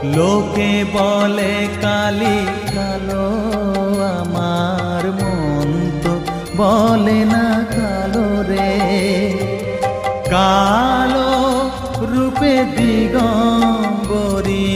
লোকে বলে কালি কালো, আমার মন তো বলে না কালো রে। কালো রূপে দিগম্বরী